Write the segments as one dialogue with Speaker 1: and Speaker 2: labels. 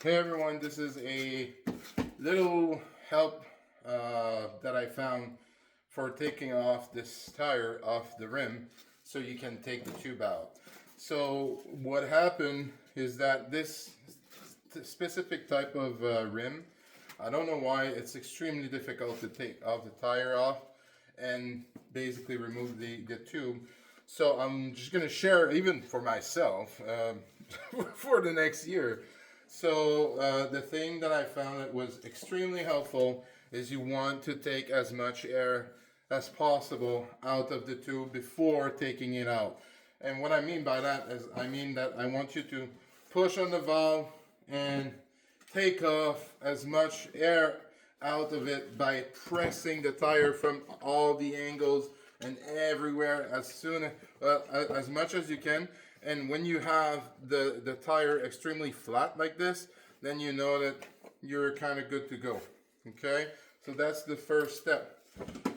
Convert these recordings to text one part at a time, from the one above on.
Speaker 1: Hey everyone, this is a little help that I found for taking off this tire off the rim so you can take the tube out. So what happened is that this specific type of rim, I don't know why, it's extremely difficult to take off the tire off and basically remove the tube. So I'm just gonna share, even for myself, for the next year. So the thing that I found that was extremely helpful is you want to take as much air as possible out of the tube before taking it out. And what I mean by that is I mean that I want you to push on the valve and take off as much air out of it by pressing the tire from all the angles and everywhere as much as you can. And when you have the tire extremely flat like this, then you know that you're kind of good to go. Okay, so that's the first step.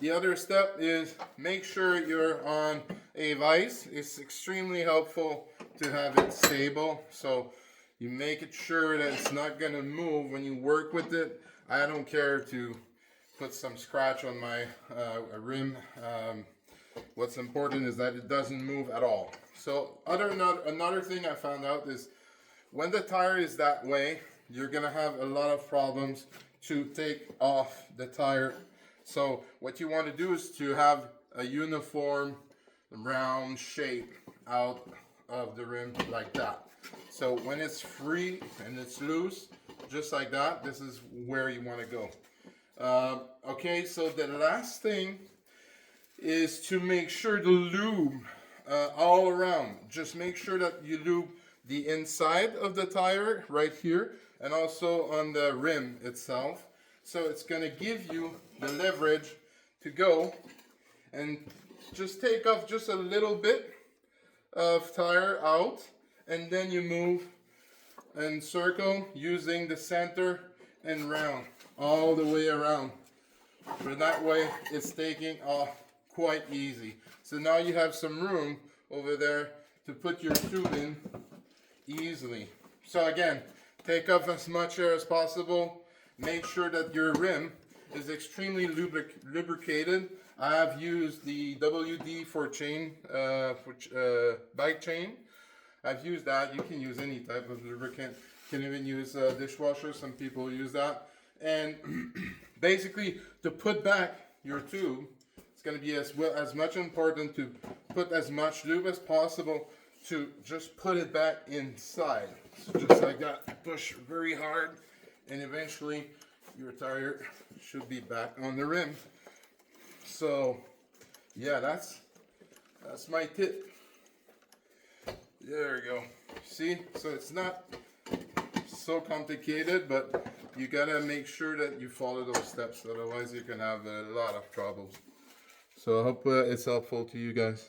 Speaker 1: The other step is make sure you're on a vise. It's extremely helpful to have it stable, so you make it sure that it's not going to move when you work with it. I don't care to put some scratch on my rim. What's important is that it doesn't move at all. So another thing I found out is when the tire is that way, you're gonna have a lot of problems to take off the tire. So what you want to do is to have a uniform round shape out of the rim like that. So when it's free and it's loose, just like that, this is where you want to go. Okay, so the last thing is to make sure the lube all around. Just make sure that you lube the inside of the tire right here and also on the rim itself. So it's going to give you the leverage to go and just take off just a little bit of tire out, and then you move and circle using the center and round all the way around. For that way it's taking off quite easy. So now you have some room over there to put your tube in easily. So again, take off as much air as possible. Make sure that your rim is extremely lubricated. I have used the WD for chain, bike chain. I've used that. You can use any type of lubricant. You can even use dishwasher. Some people use that. And basically, to put back your tube, it's going to be as much important to put as much lube as possible to just put it back inside. So just like that, push very hard, and eventually your tire should be back on the rim. So yeah, that's my tip. There we go. See, so it's not so complicated, but you gotta make sure that you follow those steps, otherwise you can have a lot of troubles. So I hope it's helpful to you guys.